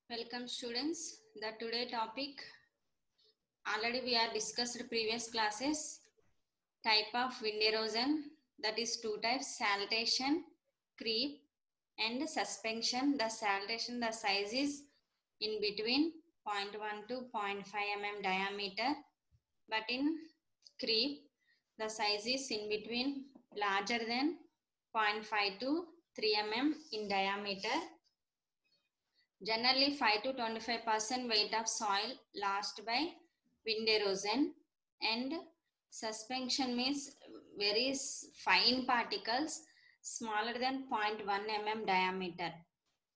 Welcome students. The today topic already we are discussed previous classes. Type of wind erosion, that is two types: saltation, creep, and suspension. The saltation, the size is in between 0.1 to 0.5 mm diameter, but in creep the size is in between larger than 0.5 to 3 mm in diameter. Generally 5 to 25% weight of soil lost by wind erosion, and suspension means very fine particles smaller than 0.1 mm diameter.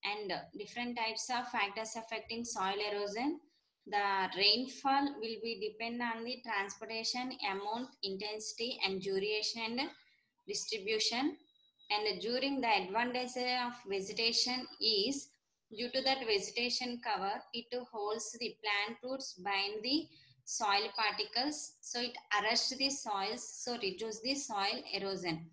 And different types of factors affecting soil erosion. The rainfall will be depend on the transportation amount, intensity, and duration and distribution. And during the advantage of vegetation is due to that vegetation cover, it holds the plant roots, bind the soil particles, so it arrests the soils, so reduce the soil erosion.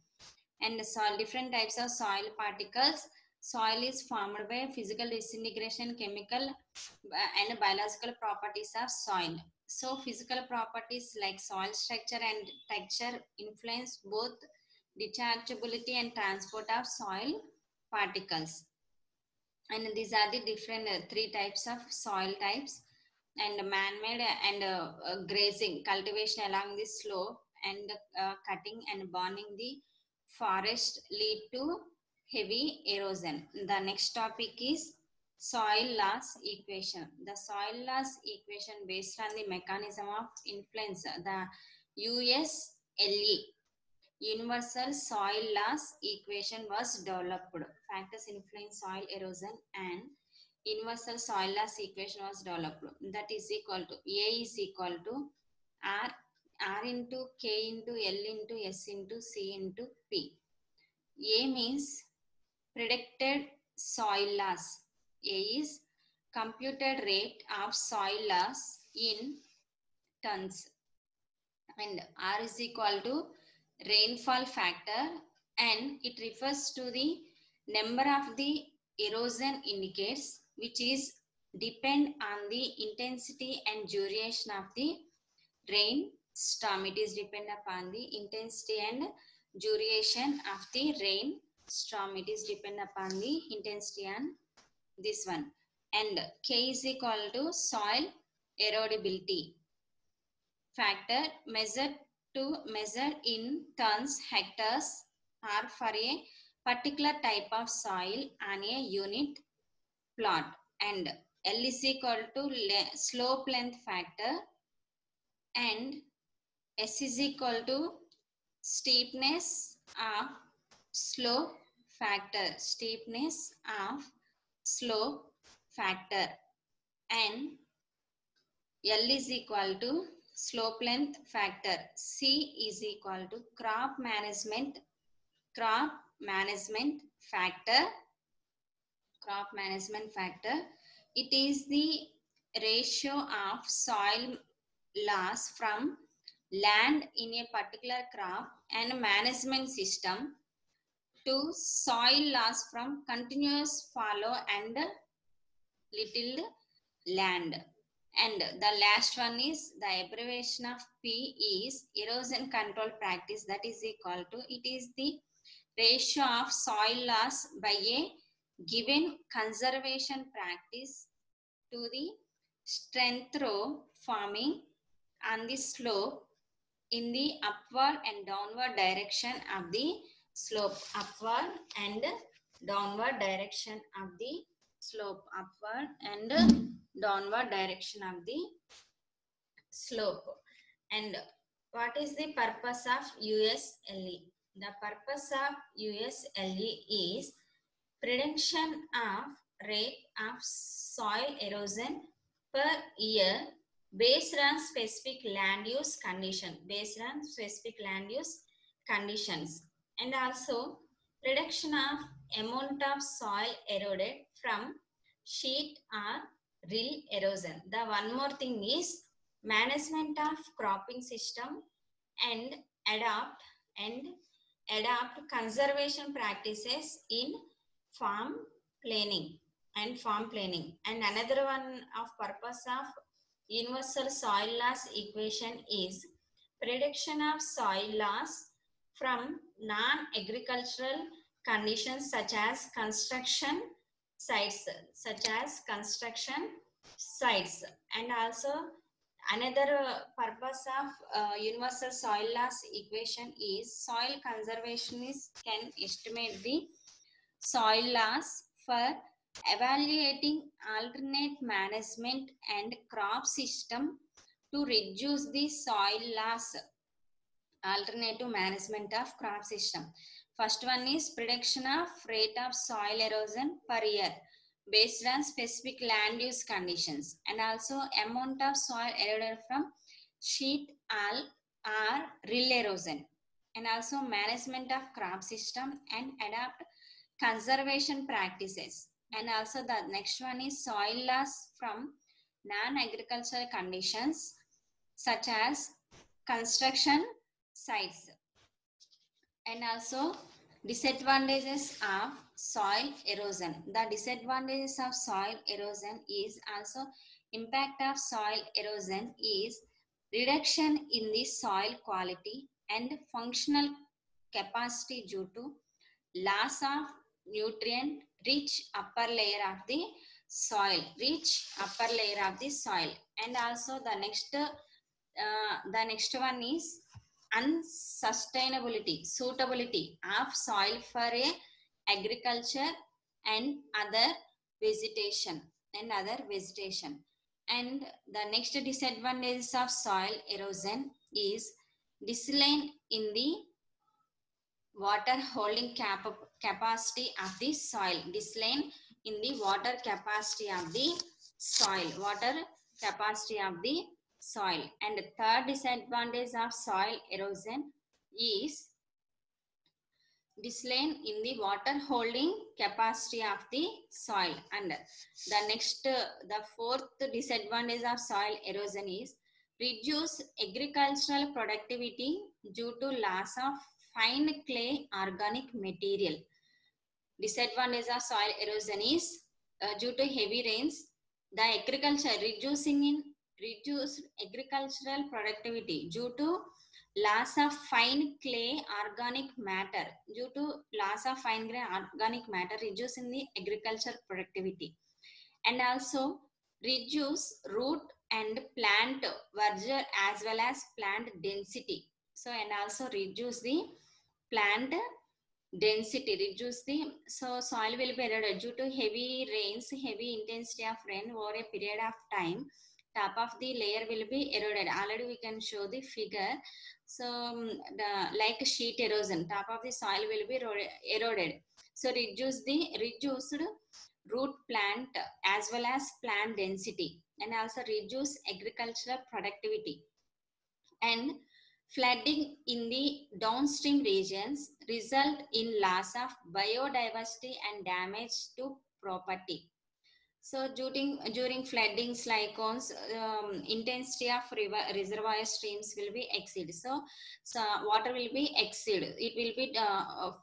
And soil, different types of soil particles. Soil is formed by physical disintegration, chemical and biological properties of soil. So physical properties like soil structure and texture influence both dischargeability and transport of soil particles. And these are the different three types of soil types. And man-made and grazing, cultivation along the slope, and cutting and burning the forest lead to heavy erosion. The next topic is soil loss equation. The soil loss equation based on the mechanism of influence, the USLE, Universal Soil Loss Equation, was developed. Factors influence soil erosion and universal soil loss equation was developed. That is equal to A is equal to R into K into L into S into C into P. A means predicted soil loss. A is computed rate of soil loss in tons, and R is equal to rainfall factor, and it refers to the number of the erosion indicates, which is depend on the intensity and duration of the rain storm. It is depend upon the intensity and duration of the rain storm. It is depend upon the intensity and this one. And K is equal to soil erodibility factor, measured in tons, hectares, or for a particular type of soil on a unit plot. And L is equal to slope length factor, and S is equal to steepness of slope factor, steepness of slope factor, and L is equal to slope length factor. C is equal to crop management factor. Crop management factor. It is the ratio of soil loss from land in a particular crop and management system to soil loss from continuous fallow and little land. And the last one is the abbreviation of P is erosion control practice. That is equal to, it is the ratio of soil loss by a given conservation practice to the strength row forming on the slope in the upward and downward direction of the slope. Upward and downward direction of the slope. Upward and downward direction of the slope. And what is the purpose of USLE? The purpose of USLE is prediction of rate of soil erosion per year based on specific land use condition, and also reduction of amount of soil eroded from sheet or rill erosion. The one more thing is management of cropping system and adopt conservation practices in farm planning. and farm planning. And another one of purpose of universal soil loss equation is prediction of soil loss from non-agricultural conditions such as construction sites. And also another purpose of universal soil loss equation is soil conservationists can estimate the soil loss for evaluating alternate management and crop system to reduce the soil loss. Alternative management of crop system. First one is prediction of rate of soil erosion per year based on specific land use conditions, and also amount of soil eroded from sheet all or rill erosion, and also management of crop system and adopt conservation practices. And also the next one is soil loss from non-agricultural conditions such as construction sites. And also disadvantages of soil erosion. The disadvantages of soil erosion is also impact of soil erosion is reduction in the soil quality and functional capacity due to loss of nutrient rich upper layer of the soil, and also the next one is suitability of soil for a agriculture and other vegetation. And the next disadvantages of soil erosion is decline in the water holding capacity of the soil. Decline in the water capacity of the soil. And the third disadvantage of soil erosion is decline in the water holding capacity of the soil. And the fourth disadvantage of soil erosion is reduce agricultural productivity due to loss of fine clay organic material. Disadvantage of soil erosion is due to heavy rains, the reduced agricultural productivity due to loss of fine clay organic matter. Reducing the agricultural productivity, and also reduce root and plant verdure as well as plant density. So and also reduce the plant density, so soil will be eroded due to heavy intensity of rain over a period of time. Top of the layer will be eroded. Already we can show the figure. So like sheet erosion, top of the soil will be eroded. So reduced root plant as well as plant density, and also reduce agricultural productivity. And flooding in the downstream regions result in loss of biodiversity and damage to property. So during floodings, like intensity of reservoir streams will be exceed. So water will be exceed. It will be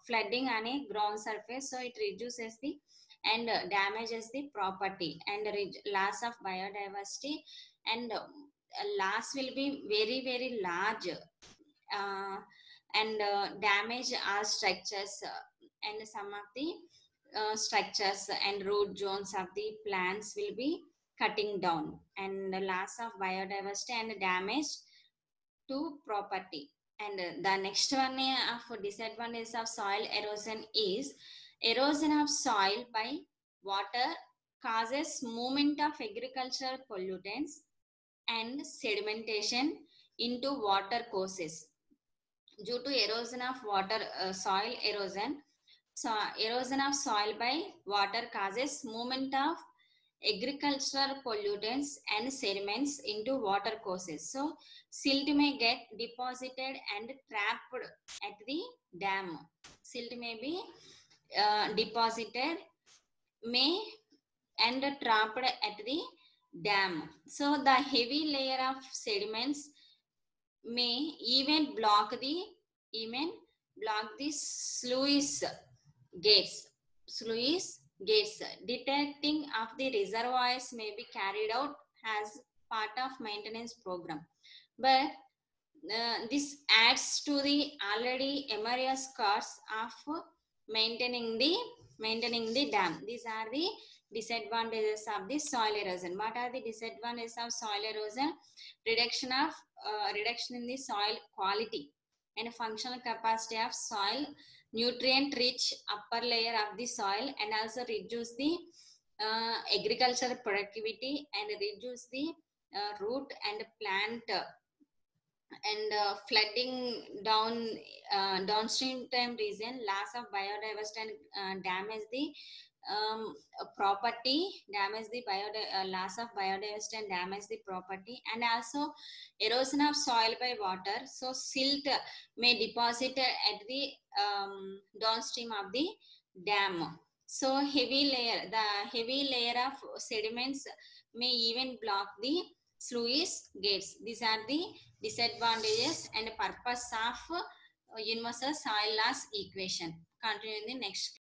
flooding on a ground surface. So it reduces the and damages the property and loss of biodiversity, and loss will be very large, and damage our structures, and some of the structures and root zones of the plants will be cutting down, and the loss of biodiversity and damage to property. And the next one of disadvantage of soil erosion is erosion of soil by water causes movement of agricultural pollutants and sedimentation into water courses. Due to erosion of soil erosion, erosion of soil by water causes movement of agricultural pollutants and sediments into water courses. So silt may get deposited and trapped at the dam. Silt may be deposited and trapped at the dam. So the heavy layer of sediments may even block the sluice gates. gates. Detecting of the reservoirs may be carried out as part of maintenance program, but this adds to the already emerging costs of maintaining the dam. These are the disadvantages of the soil erosion. What are the disadvantages of soil erosion? Reduction in the soil quality and functional capacity of soil, nutrient rich upper layer of the soil, and also reduce the agricultural productivity and reduce the root and plant and flooding downstream time region, loss of biodiversity and damage the property, damage the loss of biodiversity and damage the property, and also erosion of soil by water. So silt may deposit at the downstream of the dam. So the heavy layer of sediments may even block the sluice gates. These are the disadvantages and purpose of universal soil loss equation. Continue in the next